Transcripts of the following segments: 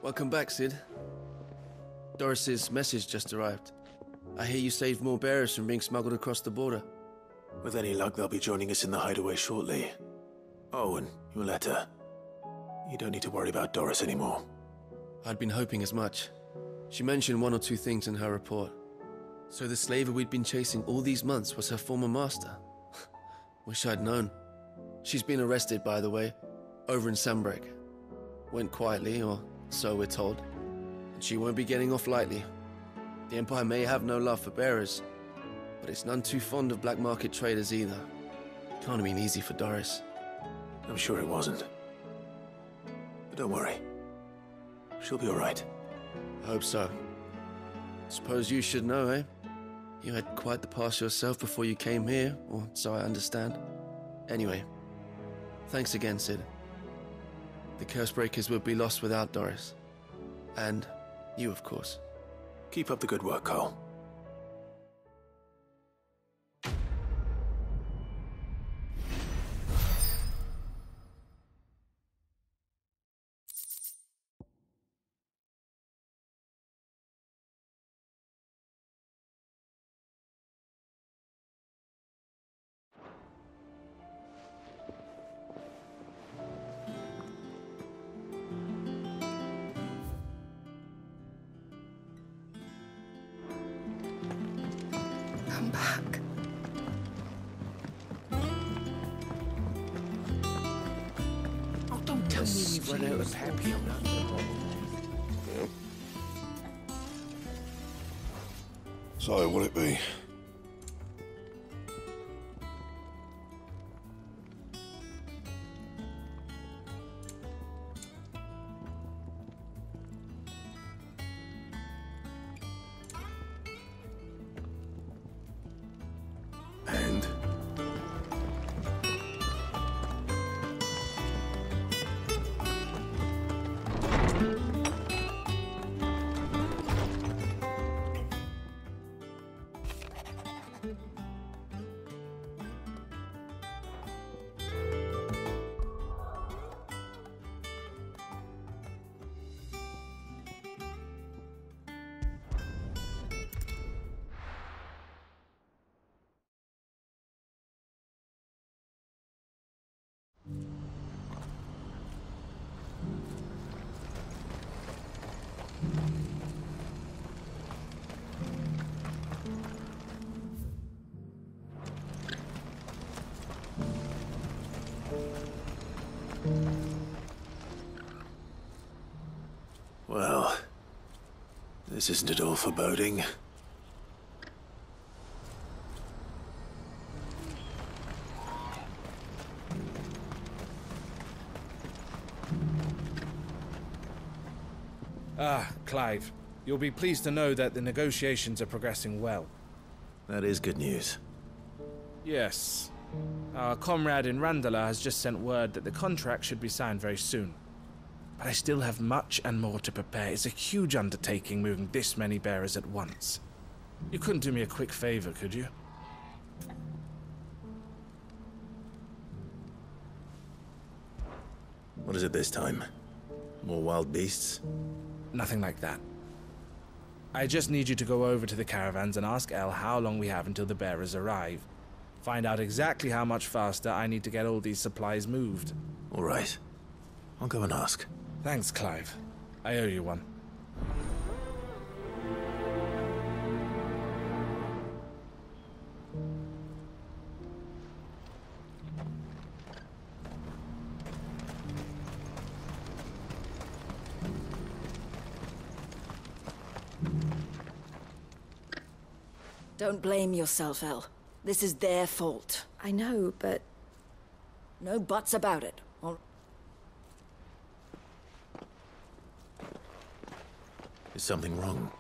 Welcome back, Sid. Doris's message just arrived. I hear you saved more bearers from being smuggled across the border. With any luck, they'll be joining us in the hideaway shortly. Oh, and your letter. You don't need to worry about Doris anymore. I'd been hoping as much. She mentioned one or two things in her report. So the slaver we'd been chasing all these months was her former master. Wish I'd known. She's been arrested, by the way, over in Sambrek. Went quietly, or so we're told. And she won't be getting off lightly. The Empire may have no love for bearers, but it's none too fond of black market traders either. Can't have been easy for Doris. I'm sure it wasn't. But don't worry. She'll be all right. I hope so. Suppose you should know, eh? You had quite the past yourself before you came here, or so I understand. Anyway, thanks again, Sid. The Cursebreakers would be lost without Doris. And you, of course. Keep up the good work, Cole. Come back. Oh, don't tell me we've run out of happy. So, what'll it be? And? Well, this isn't at all foreboding. Ah, Clive. You'll be pleased to know that the negotiations are progressing well. That is good news. Yes. Our comrade in Randala has just sent word that the contract should be signed very soon. But I still have much and more to prepare. It's a huge undertaking moving this many bearers at once. You couldn't do me a quick favor, could you? What is it this time? More wild beasts? Nothing like that. I just need you to go over to the caravans and ask El how long we have until the bearers arrive. Find out exactly how much faster I need to get all these supplies moved. All right. I'll go and ask. Thanks, Clive. I owe you one. Don't blame yourself, El. This is their fault. I know, but... No buts about it. Is something wrong?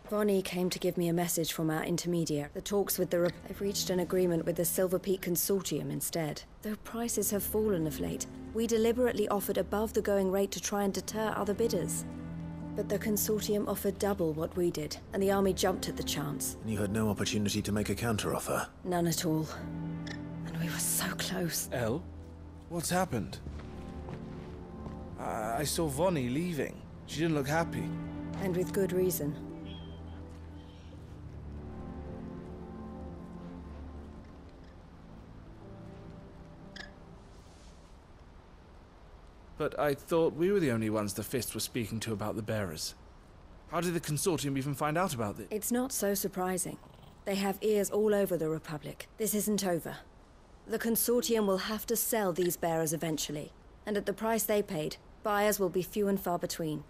Vonnie came to give me a message from our intermediary. The talks with the... They've reached an agreement with the Silver Peak Consortium instead. Though prices have fallen of late, we deliberately offered above the going rate to try and deter other bidders. But the Consortium offered double what we did, and the army jumped at the chance. And you had no opportunity to make a counteroffer? None at all. And we were so close. El? What's happened? I saw Vonnie leaving. She didn't look happy. And with good reason. But I thought we were the only ones the Fist was speaking to about the bearers. How did the Consortium even find out about this? It's not so surprising. They have ears all over the Republic. This isn't over. The Consortium will have to sell these bearers eventually. And at the price they paid, buyers will be few and far between.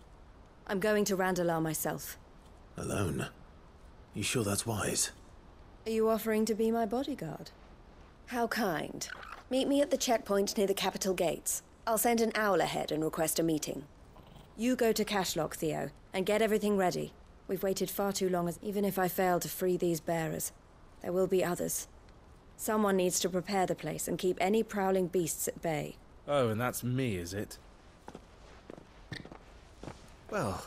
I'm going to Randalar myself. Alone? You sure that's wise? Are you offering to be my bodyguard? How kind. Meet me at the checkpoint near the capital gates. I'll send an owl ahead and request a meeting. You go to Cashlock, Theo, and get everything ready. We've waited far too long, even if I fail to free these bearers. There will be others. Someone needs to prepare the place and keep any prowling beasts at bay. Oh, and that's me, is it? Well,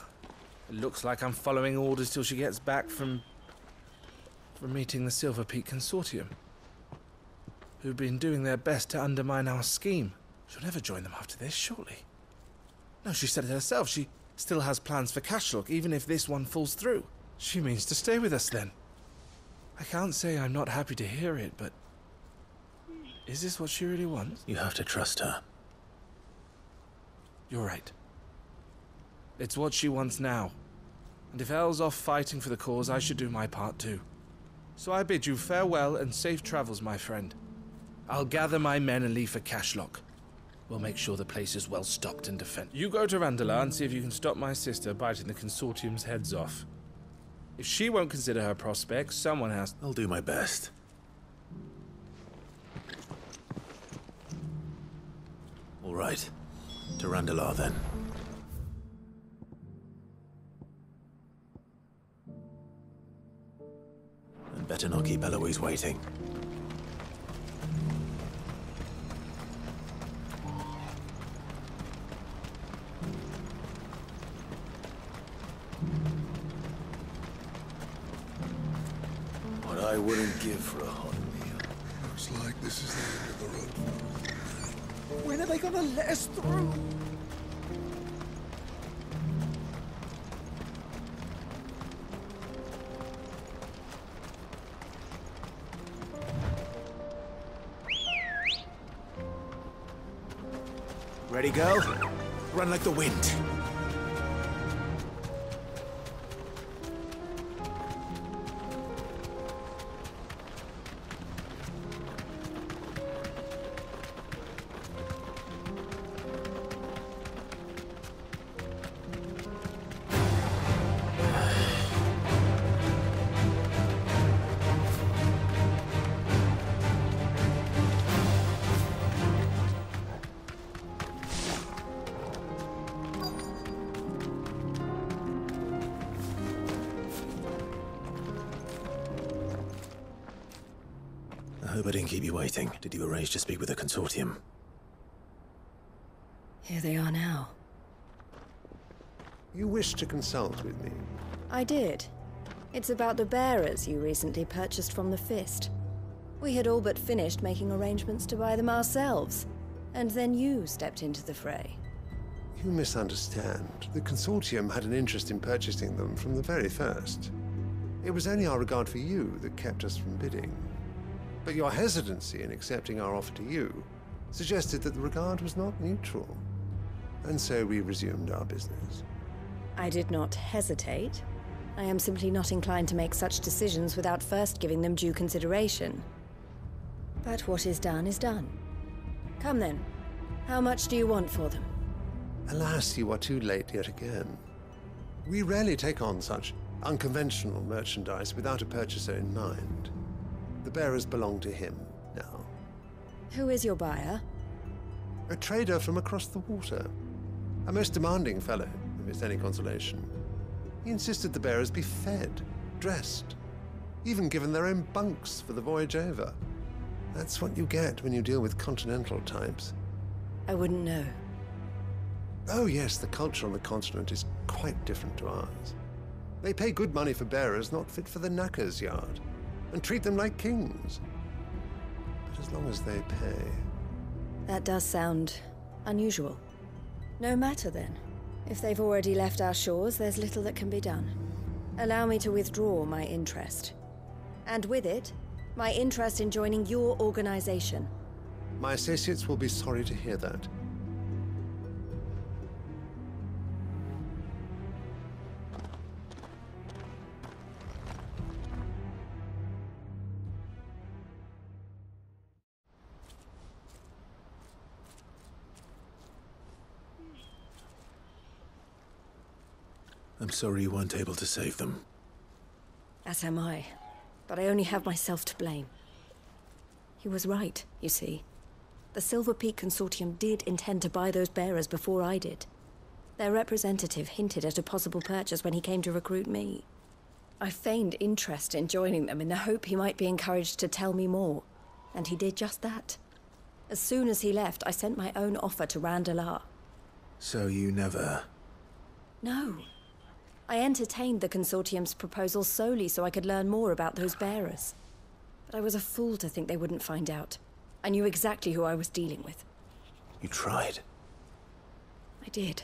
it looks like I'm following orders till she gets back from meeting the Silver Peak Consortium, who've been doing their best to undermine our scheme. She'll never join them after this, surely. No, she said it herself. She still has plans for Cashlock, even if this one falls through. She means to stay with us, then. I can't say I'm not happy to hear it, but... is this what she really wants? You have to trust her. You're right. It's what she wants now. And if Elle's off fighting for the cause, I should do my part too. So I bid you farewell and safe travels, my friend. I'll gather my men and leave for Cashlock. We'll make sure the place is well stocked and defended. You go to Randalar and see if you can stop my sister biting the Consortium's heads off. If she won't consider her prospects, someone has... I'll do my best. All right. To Randalar, then. And better not keep Eloise waiting. What I wouldn't give for a hot meal. Looks like this is the end of the road. When are they gonna let us through? Ready, go? Run like the wind. I hope I didn't keep you waiting. Did you arrange to speak with the Consortium? Here they are now. You wish to consult with me? I did. It's about the bearers you recently purchased from the Fist. We had all but finished making arrangements to buy them ourselves. And then you stepped into the fray. You misunderstand. The Consortium had an interest in purchasing them from the very first. It was only our regard for you that kept us from bidding. But your hesitancy in accepting our offer to you suggested that the regard was not neutral. And so we resumed our business. I did not hesitate. I am simply not inclined to make such decisions without first giving them due consideration. But what is done is done. Come then. How much do you want for them? Alas, you are too late yet again. We rarely take on such unconventional merchandise without a purchaser in mind. The bearers belong to him now. Who is your buyer? A trader from across the water. A most demanding fellow, if it's any consolation. He insisted the bearers be fed, dressed, even given their own bunks for the voyage over. That's what you get when you deal with continental types. I wouldn't know. Oh yes, the culture on the continent is quite different to ours. They pay good money for bearers not fit for the knacker's yard, and treat them like kings. But as long as they pay... That does sound unusual. No matter then. If they've already left our shores, there's little that can be done. Allow me to withdraw my interest. And with it, my interest in joining your organization. My associates will be sorry to hear that. I'm sorry you weren't able to save them. As am I. But I only have myself to blame. He was right, you see. The Silver Peak Consortium did intend to buy those bearers before I did. Their representative hinted at a possible purchase when he came to recruit me. I feigned interest in joining them in the hope he might be encouraged to tell me more. And he did just that. As soon as he left, I sent my own offer to Randalar. So you never... No. I entertained the Consortium's proposal solely so I could learn more about those bearers. But I was a fool to think they wouldn't find out. I knew exactly who I was dealing with. You tried. I did.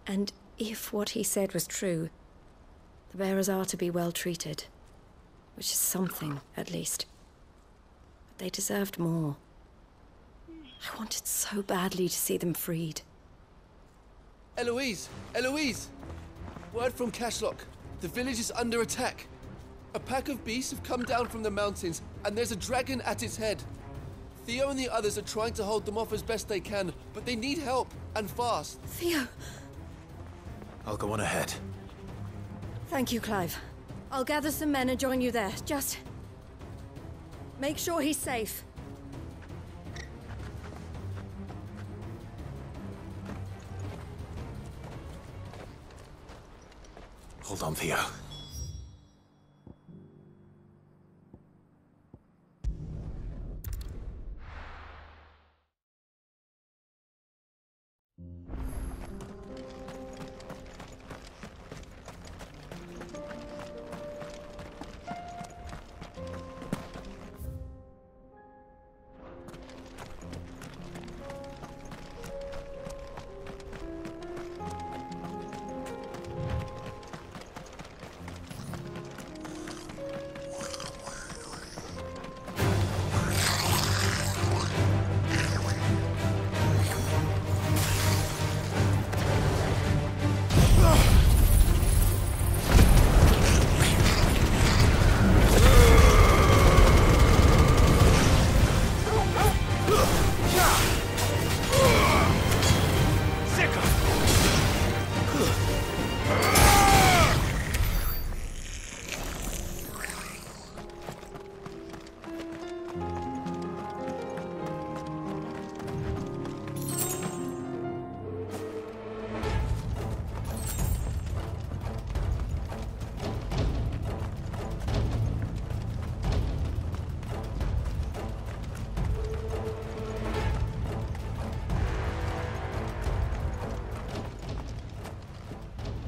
And if what he said was true, the bearers are to be well treated. Which is something, at least. But they deserved more. I wanted so badly to see them freed. Eloise! Eloise! Word from Cashlock. The village is under attack. A pack of beasts have come down from the mountains, and there's a dragon at its head. Theo and the others are trying to hold them off as best they can, but they need help, and fast. Theo! I'll go on ahead. Thank you, Clive. I'll gather some men and join you there. Just... make sure he's safe. Hold on, Theo.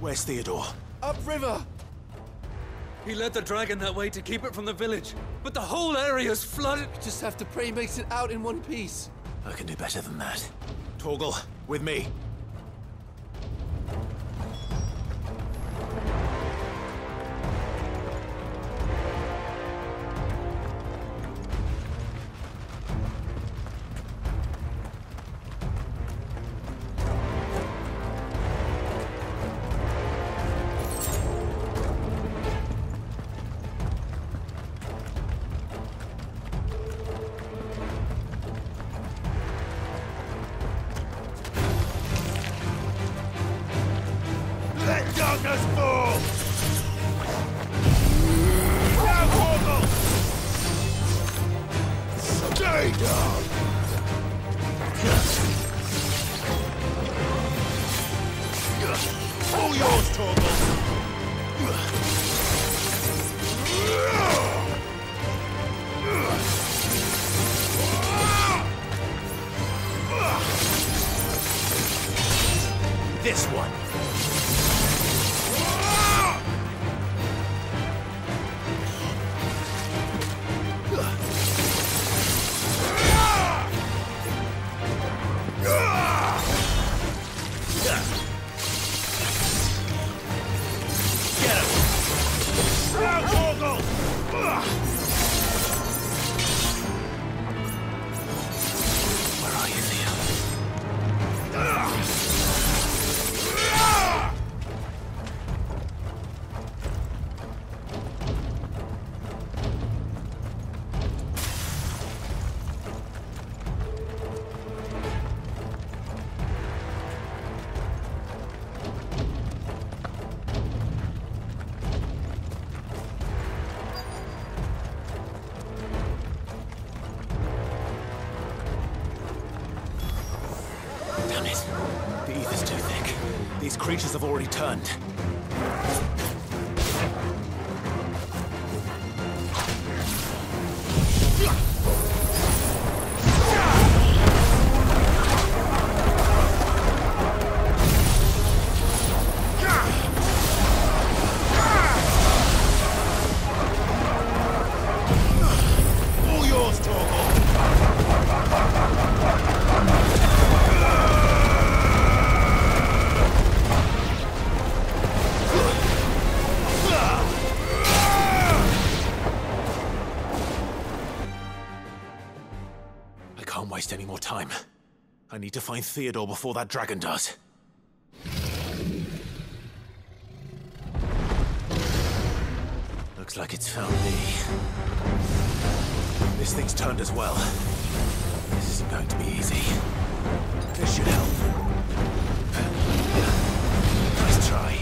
Where's Theodore? Upriver! He led the dragon that way to keep it from the village, but the whole area's flooded. Just have to pray he makes it out in one piece. I can do better than that. Torgal, with me. All yours, Torgal! This one! These creatures have already turned. All yours, Torgal. I can't waste any more time. I need to find Theodore before that dragon does. Looks like it's found me. This thing's turned as well. This isn't going to be easy. This should help. Nice try.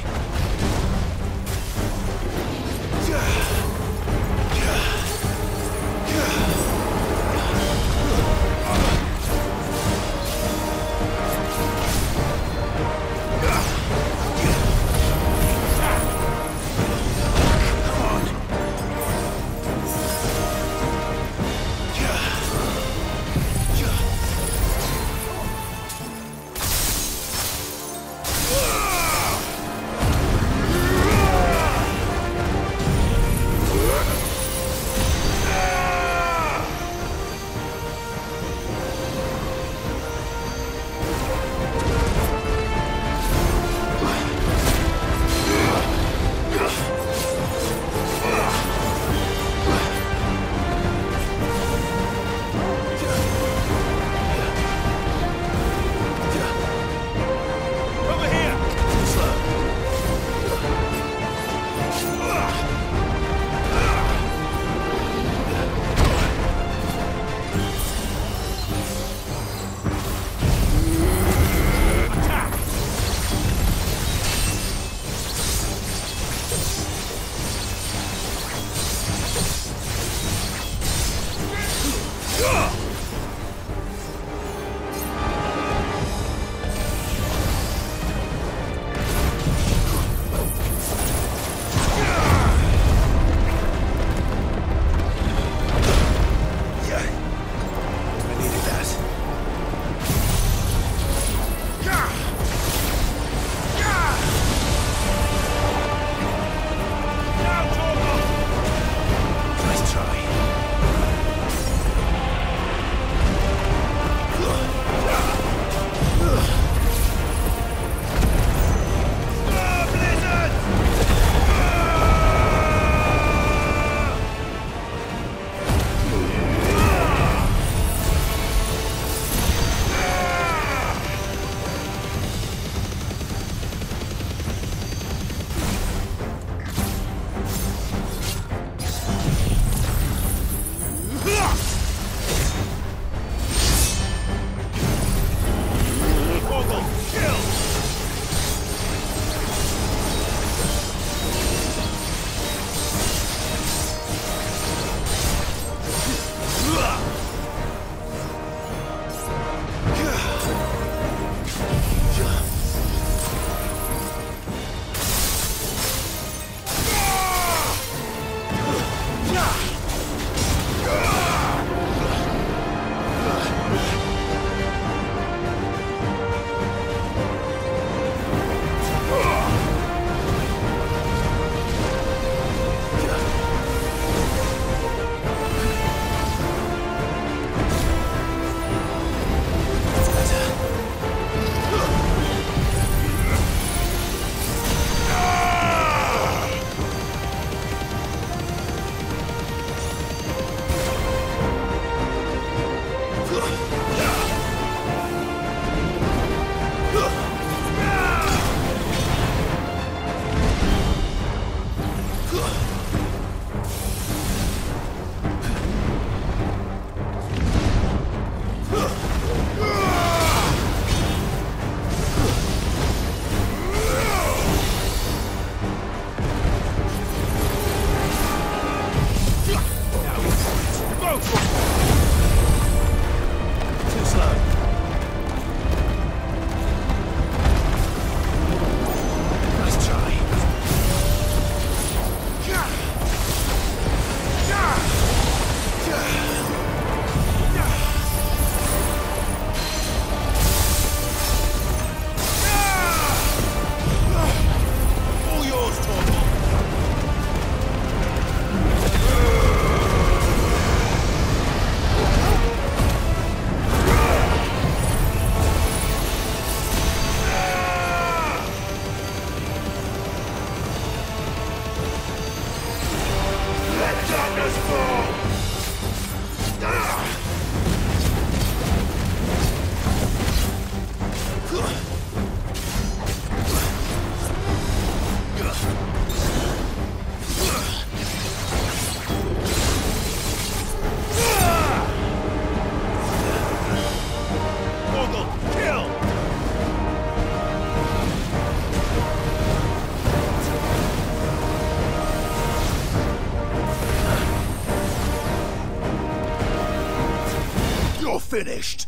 finished?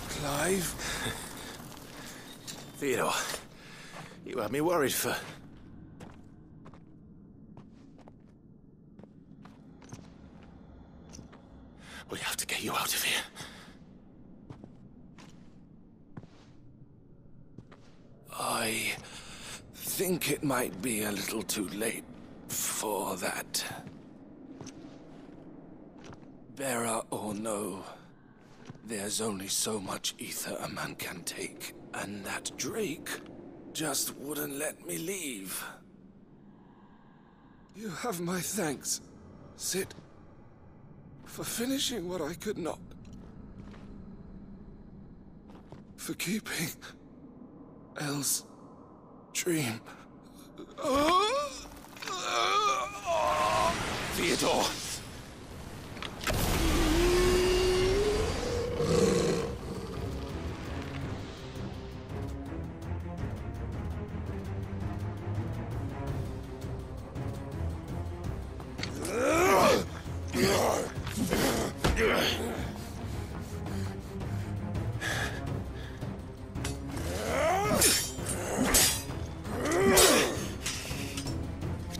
Clive? Theodore, you had me worried for... We have to get you out of here. I think it might be a little too late for that. Bearer or no, there's only so much ether a man can take, and that Drake just wouldn't let me leave. You have my thanks, Sid, for finishing what I could not. For keeping Elle's dream. Theodore!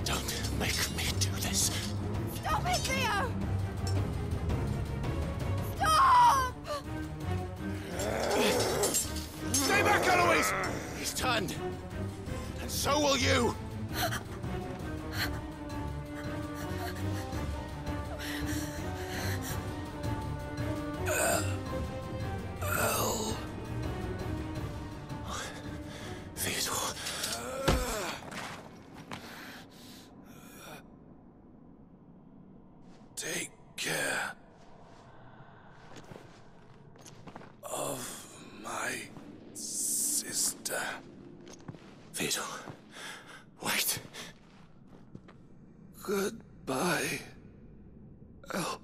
Don't make me do this. Stop it, Theo! Stop! Stay back, Eloise! He's turned. And so will you! Theodore. Take care of my sister. Theodore, wait. Goodbye, Elle.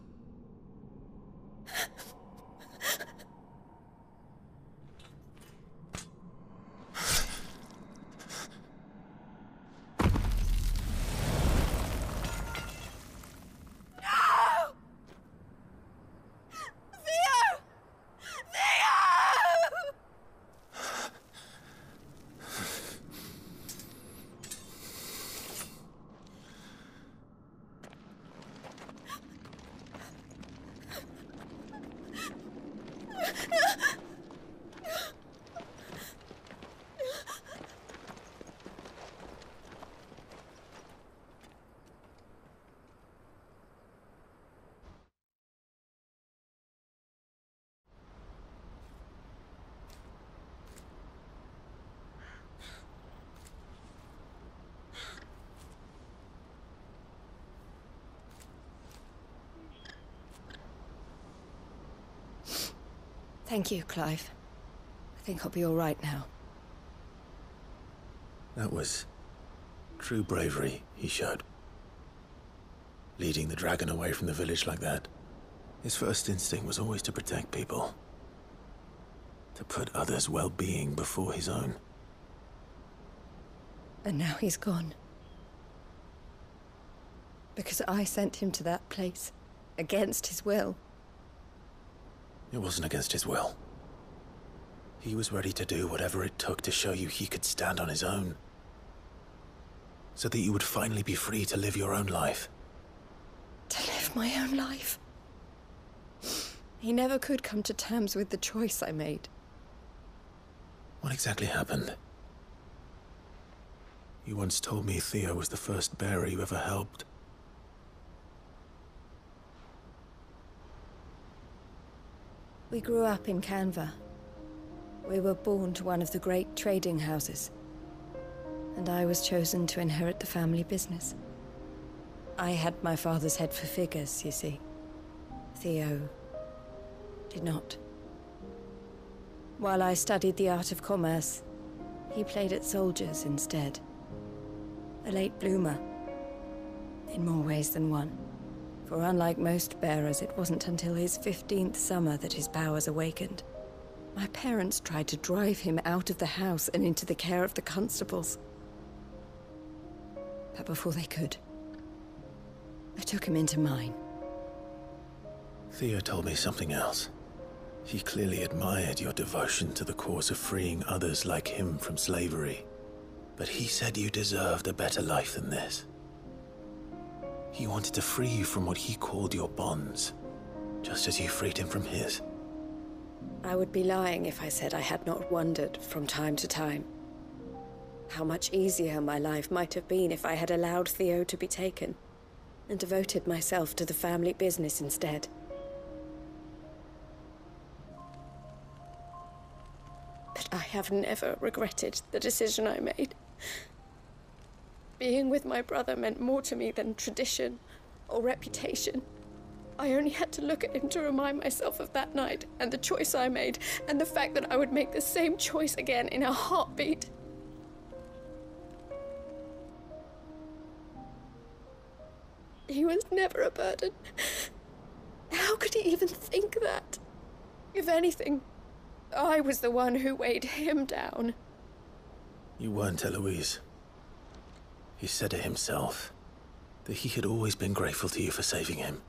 Thank you, Clive. I think I'll be all right now. That was true bravery he showed. Leading the dragon away from the village like that. His first instinct was always to protect people. To put others' well-being before his own. And now he's gone. Because I sent him to that place, against his will. It wasn't against his will. He was ready to do whatever it took to show you he could stand on his own. So that you would finally be free to live your own life. To live my own life. He never could come to terms with the choice I made. What exactly happened? You once told me Theo was the first bearer you ever helped. We grew up in Canva. We were born to one of the great trading houses. And I was chosen to inherit the family business. I had my father's head for figures, you see. Theo did not. While I studied the art of commerce, he played at soldiers instead. A late bloomer, in more ways than one. For unlike most bearers, it wasn't until his 15th summer that his powers awakened. My parents tried to drive him out of the house and into the care of the constables. But before they could, I took him into mine. Theo told me something else. He clearly admired your devotion to the cause of freeing others like him from slavery. But he said you deserved a better life than this. He wanted to free you from what he called your bonds, just as you freed him from his. I would be lying if I said I had not wondered from time to time how much easier my life might have been if I had allowed Theo to be taken and devoted myself to the family business instead. But I have never regretted the decision I made. Being with my brother meant more to me than tradition or reputation. I only had to look at him to remind myself of that night and the choice I made, and the fact that I would make the same choice again in a heartbeat. He was never a burden. How could he even think that? If anything, I was the one who weighed him down. You weren't, Eloise. He said it himself, that he had always been grateful to you for saving him,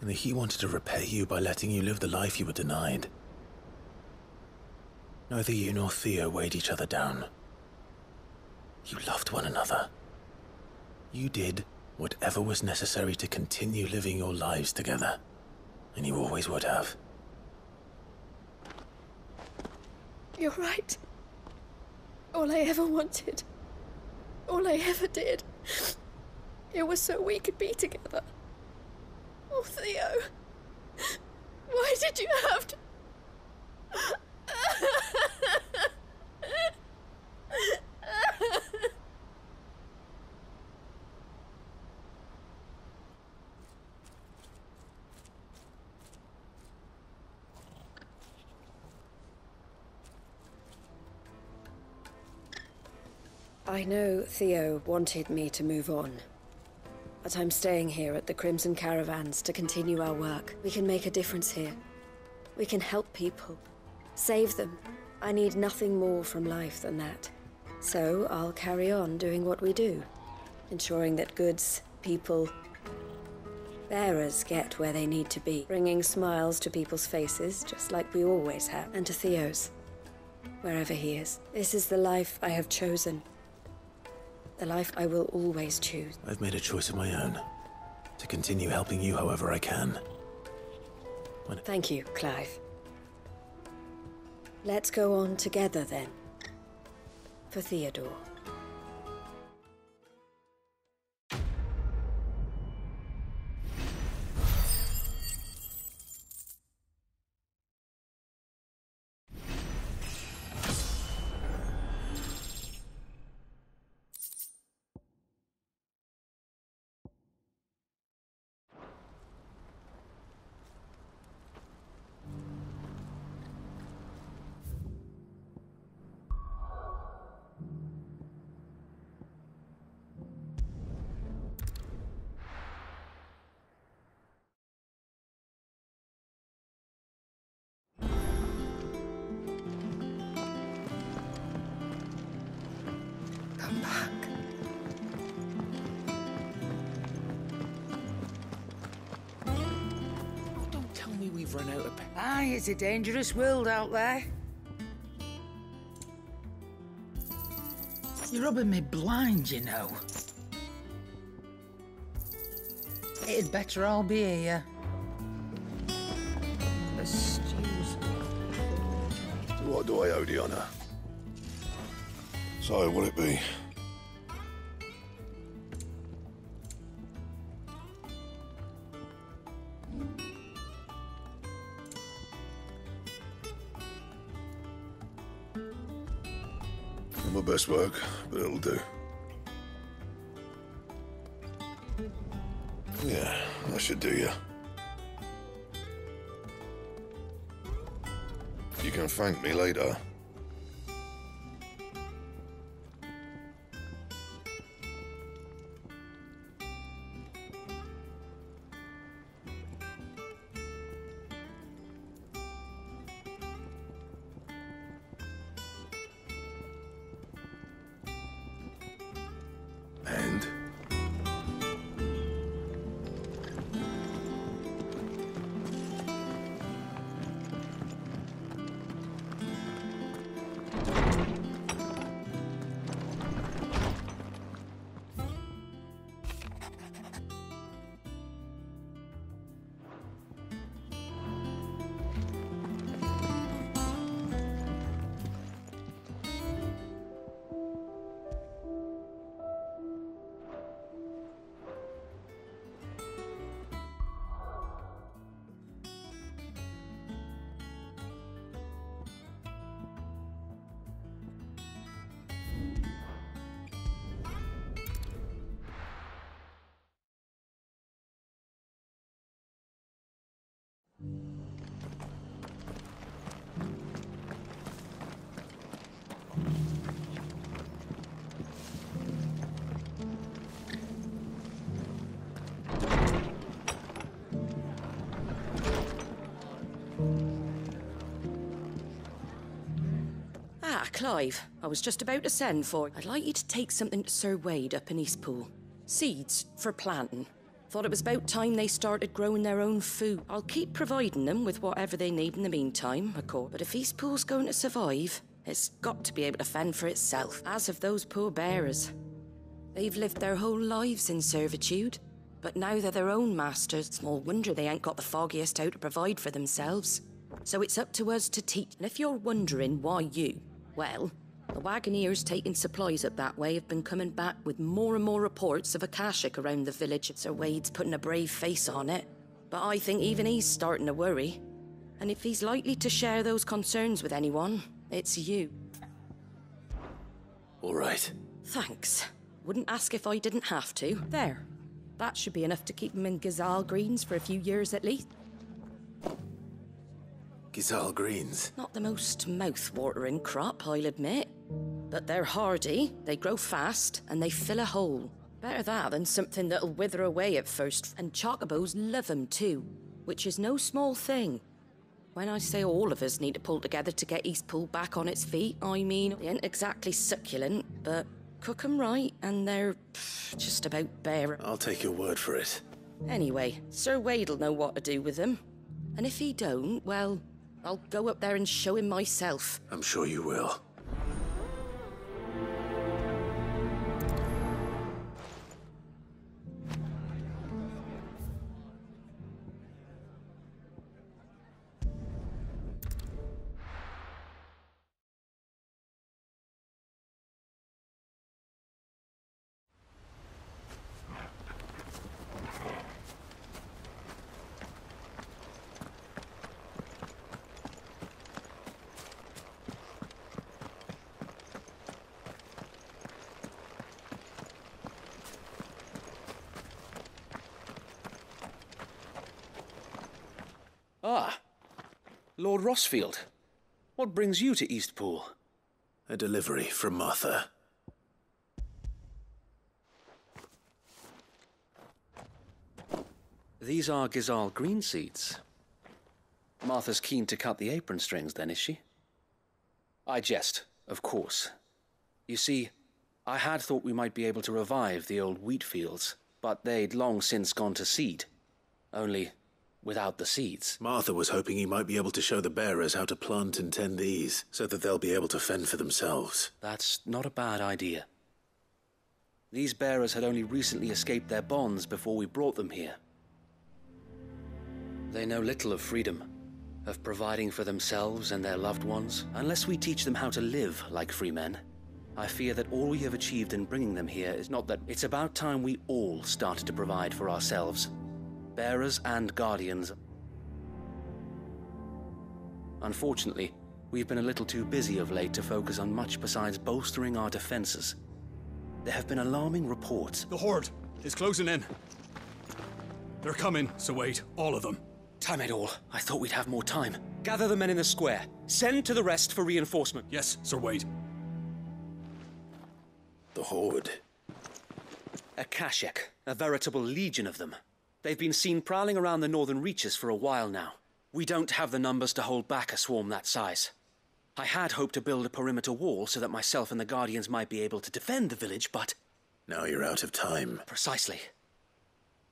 and that he wanted to repay you by letting you live the life you were denied. Neither you nor Theo weighed each other down. You loved one another. You did whatever was necessary to continue living your lives together, and you always would have. You're right. All I ever wanted, all I ever did, it was so we could be together. Oh, Theo, why did you have to... I know Theo wanted me to move on, but I'm staying here at the Crimson Caravans to continue our work. We can make a difference here. We can help people, save them. I need nothing more from life than that. So I'll carry on doing what we do, ensuring that goods, people, bearers get where they need to be, bringing smiles to people's faces, just like we always have, and to Theo's, wherever he is. This is the life I have chosen. The life I will always choose. I've made a choice of my own, to continue helping you however I can. Thank you, Clive. Let's go on together then. For Theodore. Come back. Oh, don't tell me we've run out of... Aye, it's a dangerous world out there. You're rubbing me blind, you know. It'd better all be here. The stews. What do I owe the honour? So, will it be? Not my best work, but it'll do. Yeah, that should do you. You can thank me later. Ah, Clive. I was just about to send for. I'd like you to take something to Sir Wade up in Eastpool. Seeds for planting. Thought it was about time they started growing their own food. I'll keep providing them with whatever they need in the meantime, of course. But if Eastpool's going to survive, it's got to be able to fend for itself, as have those poor bearers. They've lived their whole lives in servitude, but now they're their own masters. Small wonder they ain't got the foggiest how to provide for themselves. So it's up to us to teach. And if you're wondering why you, well, the Wagoneers taking supplies up that way have been coming back with more and more reports of Akashic around the village. Sir Wade's putting a brave face on it, but I think even he's starting to worry. And if he's likely to share those concerns with anyone, it's you. All right. Thanks. Wouldn't ask if I didn't have to. There. That should be enough to keep them in Gazal Greens for a few years at least. Gazal Greens? Not the most mouth-watering crop, I'll admit. But they're hardy, they grow fast, and they fill a hole. Better that than something that'll wither away at first. And chocobos love them too, which is no small thing. When I say all of us need to pull together to get Eastpool back on its feet, I mean, they ain't exactly succulent, but cook 'em right, and they're just about bare. I'll take your word for it. Anyway, Sir Wade'll know what to do with them. And if he don't, well, I'll go up there and show him myself. I'm sure you will. Ah, Lord Rossfield. What brings you to Eastpool? A delivery from Martha. These are Gazal green seeds. Martha's keen to cut the apron strings, then, is she? I jest, of course. You see, I had thought we might be able to revive the old wheat fields, but they'd long since gone to seed. Only without the seeds. Martha was hoping he might be able to show the bearers how to plant and tend these, so that they'll be able to fend for themselves. That's not a bad idea. These bearers had only recently escaped their bonds before we brought them here. They know little of freedom, of providing for themselves and their loved ones. Unless we teach them how to live like free men, I fear that all we have achieved in bringing them here is not that. It's about time we all started to provide for ourselves. Bearers and guardians. Unfortunately, we've been a little too busy of late to focus on much besides bolstering our defenses. There have been alarming reports. The Horde is closing in. They're coming, so wait, all of them. Time it all. I thought we'd have more time. Gather the men in the square. Send to the rest for reinforcement. Yes, Sir Wade. The Horde. Akashic, a veritable legion of them. They've been seen prowling around the northern reaches for a while now. We don't have the numbers to hold back a swarm that size. I had hoped to build a perimeter wall so that myself and the Guardians might be able to defend the village, but... Now you're out of time. Precisely.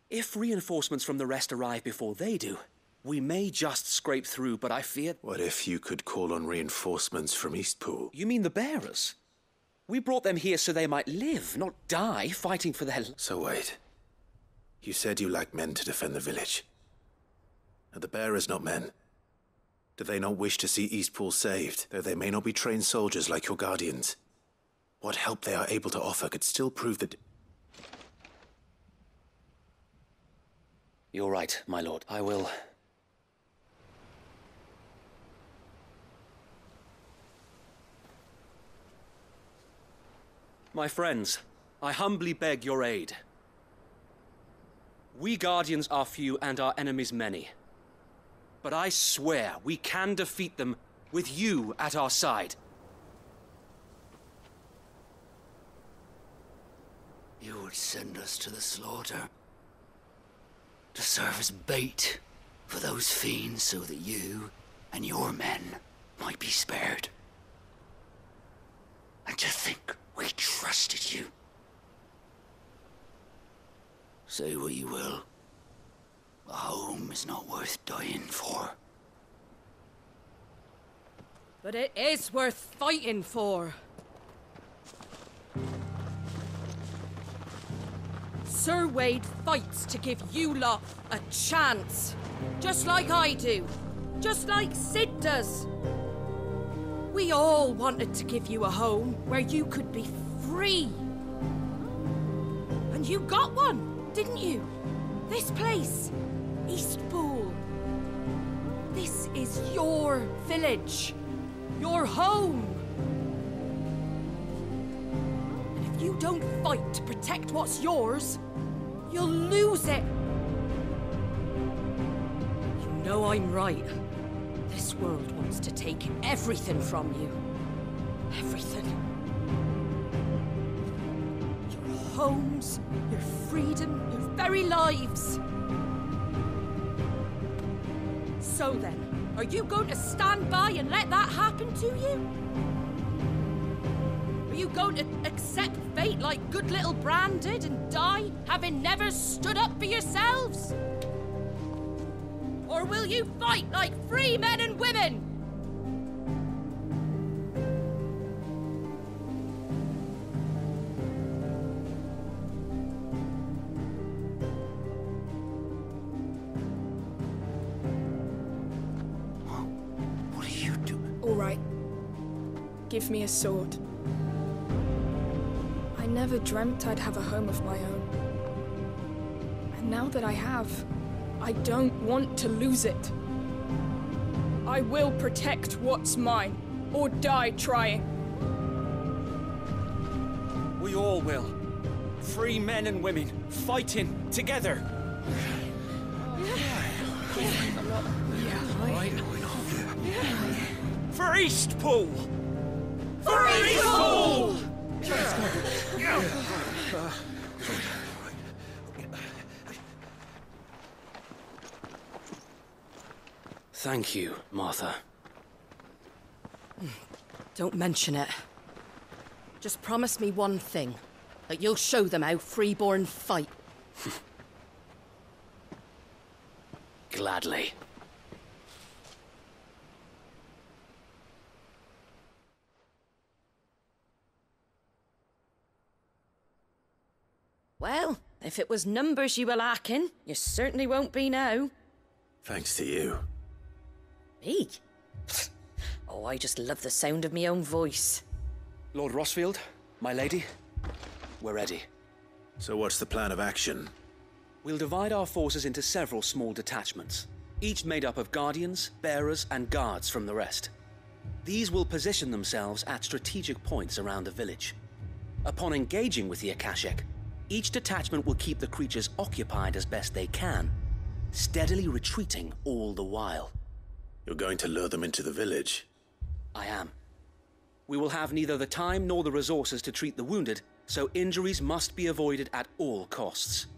If reinforcements from the rest arrive before they do, we may just scrape through, but I fear... What if you could call on reinforcements from Eastpool? You mean the bearers? We brought them here so they might live, not die, fighting for their... So wait. You said you lack men to defend the village. Are the bearers not men? Do they not wish to see Eastpool saved, though they may not be trained soldiers like your guardians? What help they are able to offer could still prove that... You're right, my lord. I will... My friends, I humbly beg your aid. We Guardians are few and our enemies many. But I swear we can defeat them with you at our side. You would send us to the slaughter, to serve as bait for those fiends so that you and your men might be spared. Say what you will. A home is not worth dying for. But it is worth fighting for. Sir Wade fights to give you lot a chance. Just like I do. Just like Sid does. We all wanted to give you a home where you could be free. And you got one, didn't you? This place, Eastpool. This is your village. Your home. And if you don't fight to protect what's yours, you'll lose it. You know I'm right. This world wants to take everything from you. Everything. Your homes, your freedom, your very lives. So then, are you going to stand by and let that happen to you? Are you going to accept fate like good little Bran did and die, having never stood up for yourselves? Or will you fight like free men and women? What are you doing? All right. Give me a sword. I never dreamt I'd have a home of my own. And now that I have, I don't want to lose it. I will protect what's mine, or die trying. We all will. Free men and women, fighting together. For Eastpool! For Eastpool! Thank you, Martha. Don't mention it. Just promise me one thing. That you'll show them how freeborn fight. Gladly. Well, if it was numbers you were lacking, you certainly won't be now. Thanks to you. Me? Oh, I just love the sound of my own voice. Lord Rossfield, my lady, we're ready. So what's the plan of action? We'll divide our forces into several small detachments, each made up of guardians, bearers, and guards from the rest. These will position themselves at strategic points around the village. Upon engaging with the Akashic, each detachment will keep the creatures occupied as best they can, steadily retreating all the while. You're going to lure them into the village? I am. We will have neither the time nor the resources to treat the wounded, so injuries must be avoided at all costs.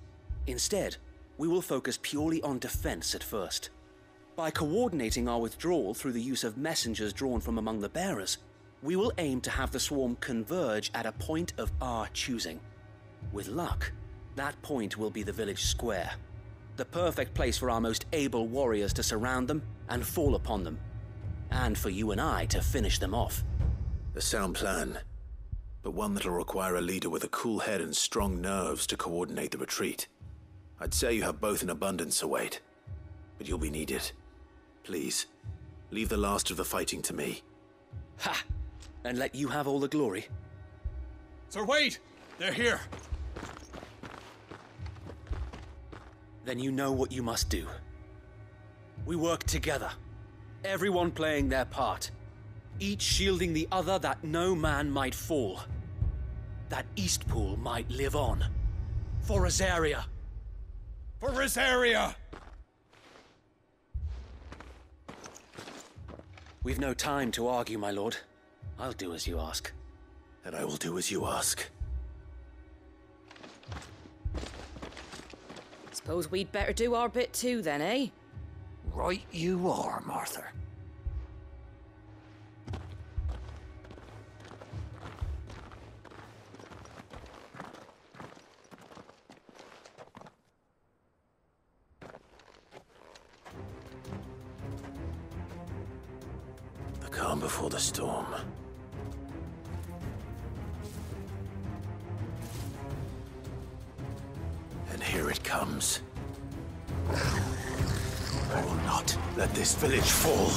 Instead, we will focus purely on defense at first. By coordinating our withdrawal through the use of messengers drawn from among the bearers, we will aim to have the swarm converge at a point of our choosing. With luck, that point will be the village square, the perfect place for our most able warriors to surround them and fall upon them, and for you and I to finish them off. A sound plan, but one that'll require a leader with a cool head and strong nerves to coordinate the retreat. I'd say you have both in abundance, Wade, but you'll be needed. Please, leave the last of the fighting to me. Ha! And let you have all the glory. Sir Wade! They're here! Then you know what you must do. We work together, everyone playing their part, each shielding the other that no man might fall, that Eastpool might live on. For Rosaria! For Rosaria! We've no time to argue, my lord. I'll do as you ask. And I will do as you ask. Suppose we'd better do our bit too then, eh? Right you are, Martha. calm before the storm. And here it comes. I will not let this village fall.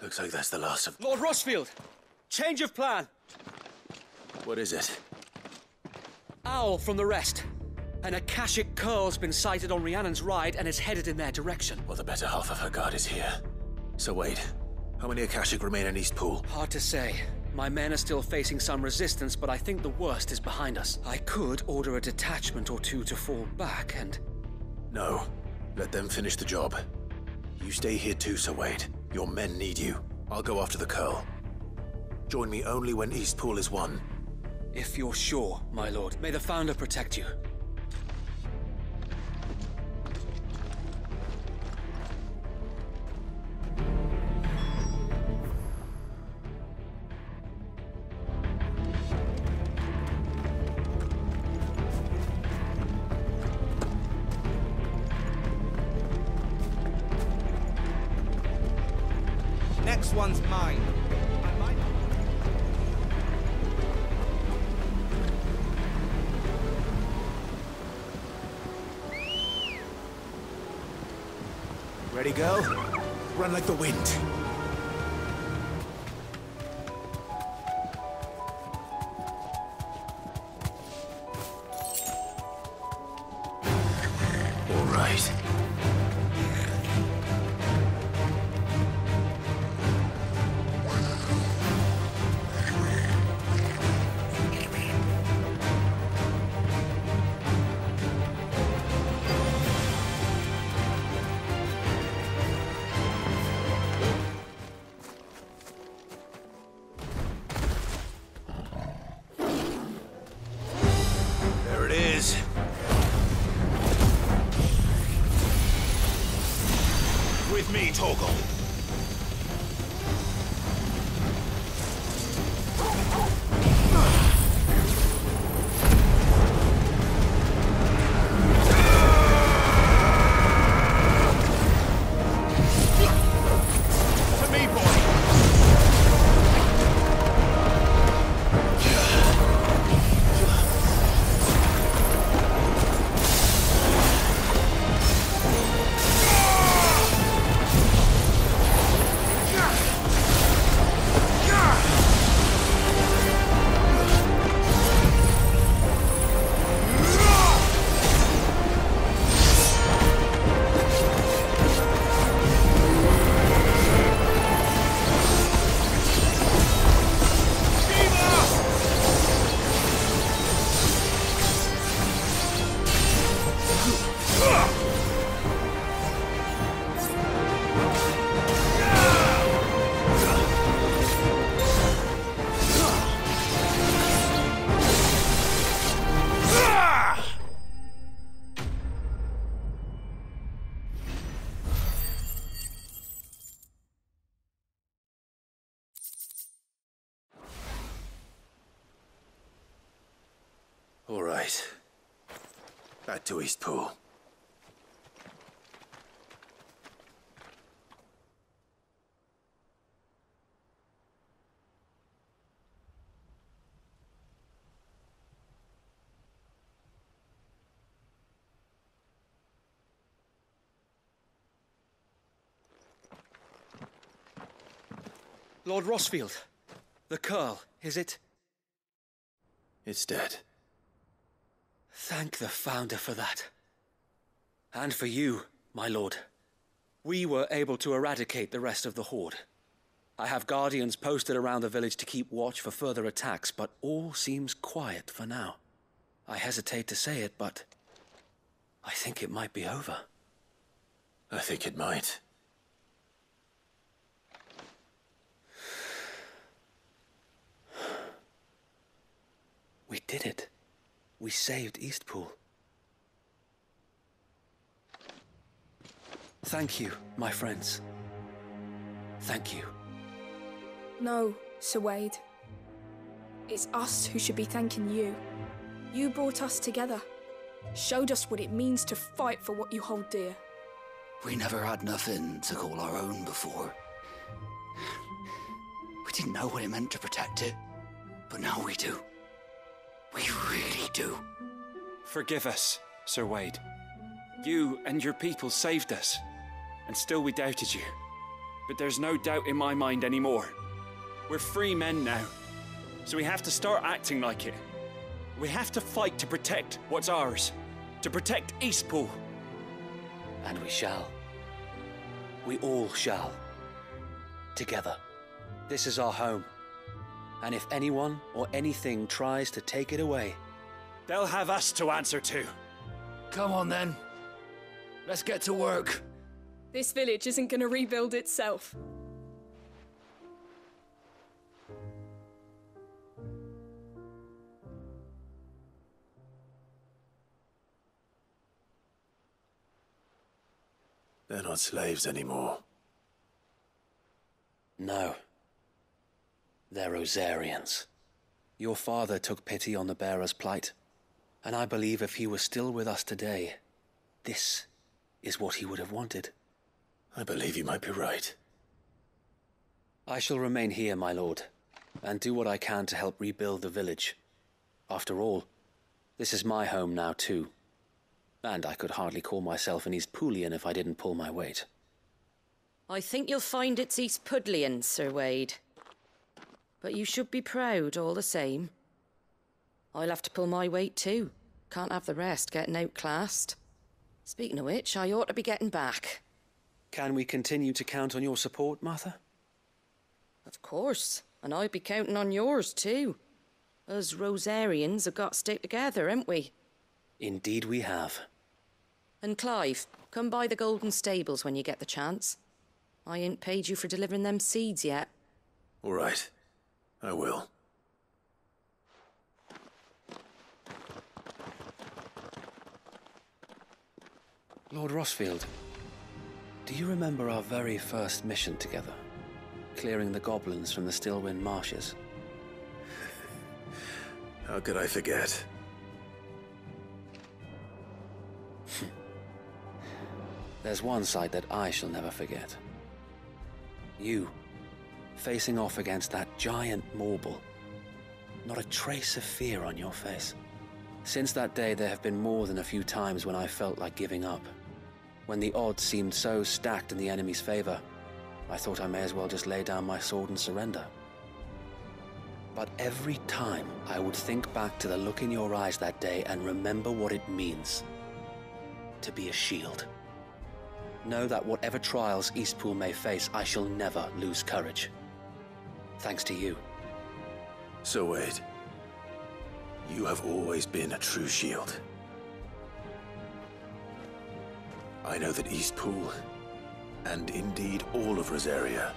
Looks like that's the last of... Lord Rossfield! Change of plan! What is it? Owl from the rest. An Akashic curl's been sighted on Rhiannon's ride and is headed in their direction. Well, the better half of her guard is here. So wait, how many Akashic remain in East Pool? Hard to say. My men are still facing some resistance, but I think the worst is behind us. I could order a detachment or two to fall back and... No. Let them finish the job. You stay here too, Sir Wade. Your men need you. I'll go after the curl. Join me only when East Pool is won. If you're sure, my lord. May the Founder protect you. Next one's mine. Ready, girl? Run like the wind. Toggle. All right. Back to Eastpool. Lord Rossfield, the Curl, is it? It's dead. Thank the Founder for that. And for you, my lord. We were able to eradicate the rest of the Horde. I have guardians posted around the village to keep watch for further attacks, but all seems quiet for now. I hesitate to say it, but I think it might be over. I think it might. We did it. We saved Eastpool. Thank you, my friends. Thank you. No, Sir Wade. It's us who should be thanking you. You brought us together. Showed us what it means to fight for what you hold dear. We never had nothing to call our own before. We didn't know what it meant to protect it, but now we do. We really do. Forgive us, Sir Wade. You and your people saved us, and still we doubted you. But there's no doubt in my mind anymore. We're free men now, so we have to start acting like it. We have to fight to protect what's ours, to protect Eastpool. And we shall. We all shall. Together. This is our home. And if anyone or anything tries to take it away, they'll have us to answer to. Come on then. Let's get to work. This village isn't going to rebuild itself. They're not slaves anymore. No. They're Rosarians. Your father took pity on the bearer's plight, and I believe if he were still with us today, this is what he would have wanted. I believe you might be right. I shall remain here, my lord, and do what I can to help rebuild the village. After all, this is my home now too, and I could hardly call myself an Eastpoolian if I didn't pull my weight. I think you'll find it's Eastpudlian, Sir Wade. But you should be proud all the same. I'll have to pull my weight too. Can't have the rest getting outclassed. Speaking of which, I ought to be getting back. Can we continue to count on your support, Martha? Of course, and I'd be counting on yours too. Us Rosarians have got to stick together, haven't we? Indeed we have. And Clive, come by the Golden Stables when you get the chance. I ain't paid you for delivering them seeds yet. All right. I will. Lord Rossfield, Do you remember our very first mission together? Clearing the goblins from the Stillwind marshes? How could I forget? There's one sight that I shall never forget. You, facing off against that giant Morble. Not a trace of fear on your face. Since that day, there have been more than a few times when I felt like giving up. When the odds seemed so stacked in the enemy's favor, I thought I may as well just lay down my sword and surrender. But every time, I would think back to the look in your eyes that day and remember what it means to be a shield. Know that whatever trials Eastpool may face, I shall never lose courage. Thanks to you. So Wade, you have always been a true shield. I know that Eastpool, and indeed all of Rosaria,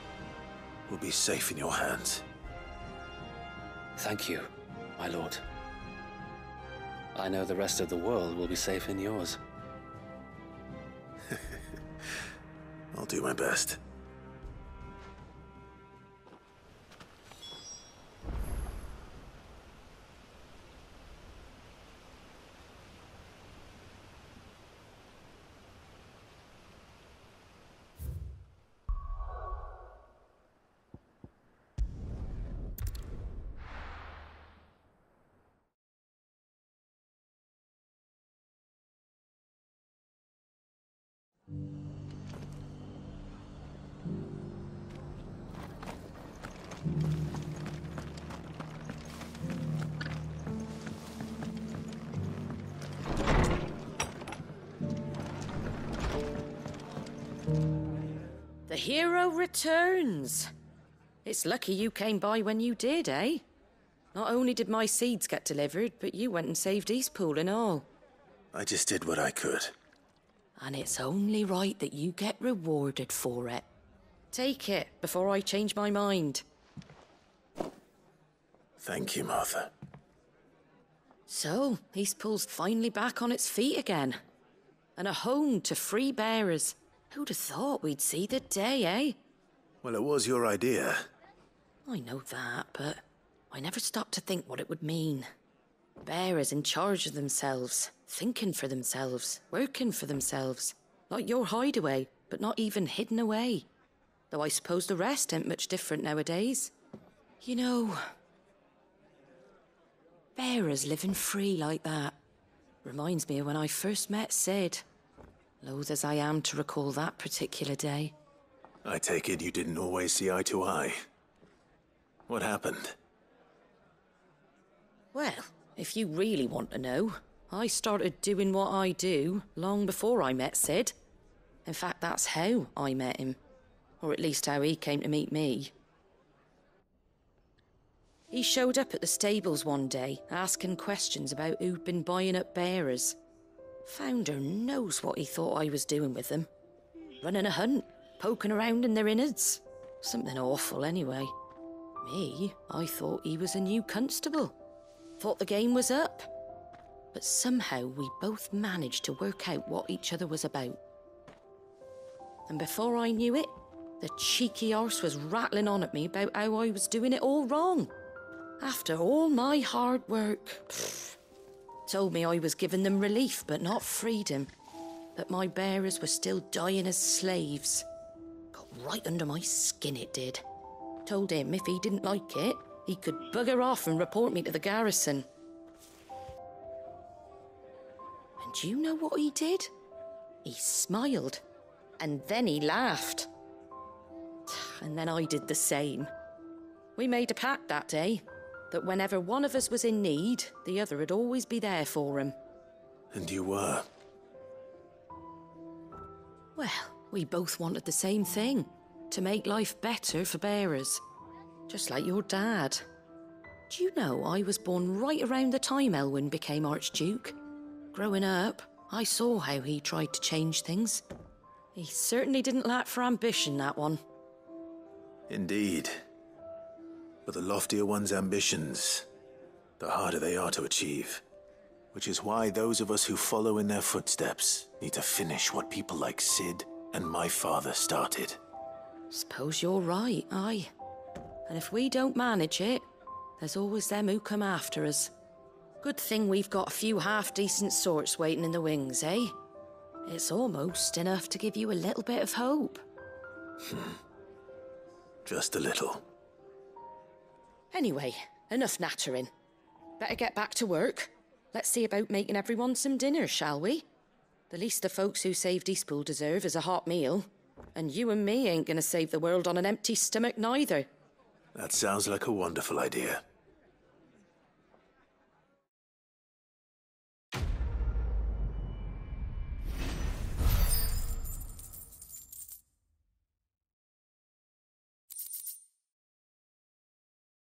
will be safe in your hands. Thank you, my lord. I know the rest of the world will be safe in yours. I'll do my best. The hero returns. It's lucky you came by when you did, eh? Not only did my seeds get delivered, but you went and saved Eastpool and all. I just did what I could. And it's only right that you get rewarded for it. Take it before I change my mind. Thank you, Martha. So, Eastpool's finally back on its feet again. And a home to free bearers. Who'd have thought we'd see the day, eh? Well, it was your idea. I know that, but I never stopped to think what it would mean. Bearers in charge of themselves, thinking for themselves, working for themselves. Like your hideaway, but not even hidden away. Though I suppose the rest ain't much different nowadays. You know, bearers living free like that reminds me of when I first met Sid. Loath as I am to recall that particular day. I take it you didn't always see eye to eye. What happened? Well, if you really want to know, I started doing what I do long before I met Sid. In fact, that's how I met him. Or at least how he came to meet me. He showed up at the stables one day, asking questions about who'd been buying up bearers. Founder knows what he thought I was doing with them. Running a hunt, poking around in their innards. Something awful anyway. Me, I thought he was a new constable. Thought the game was up. But somehow we both managed to work out what each other was about. And before I knew it, the cheeky arse was rattling on at me about how I was doing it all wrong. After all my hard work. Told me I was giving them relief, but not freedom. That my bearers were still dying as slaves. Got right under my skin, it did. Told him if he didn't like it, he could bugger off and report me to the garrison. And do you know what he did? He smiled. And then he laughed. And then I did the same. We made a pact that day. That whenever one of us was in need, the other would always be there for him. And you were? Well, we both wanted the same thing. To make life better for bearers. Just like your dad. Do you know I was born right around the time Elwyn became Archduke? Growing up, I saw how he tried to change things. He certainly didn't lack for ambition, that one. Indeed. But the loftier one's ambitions, the harder they are to achieve. Which is why those of us who follow in their footsteps need to finish what people like Sid And my father started. Suppose you're right, aye. And if we don't manage it, there's always them who come after us. Good thing we've got a few half-decent sorts waiting in the wings, eh? It's almost enough to give you a little bit of hope. Just a little. Anyway, enough nattering. Better get back to work. Let's see about making everyone some dinner, shall we? The least the folks who saved Eastpool deserve is a hot meal. And you and me ain't gonna save the world on an empty stomach neither. That sounds like a wonderful idea.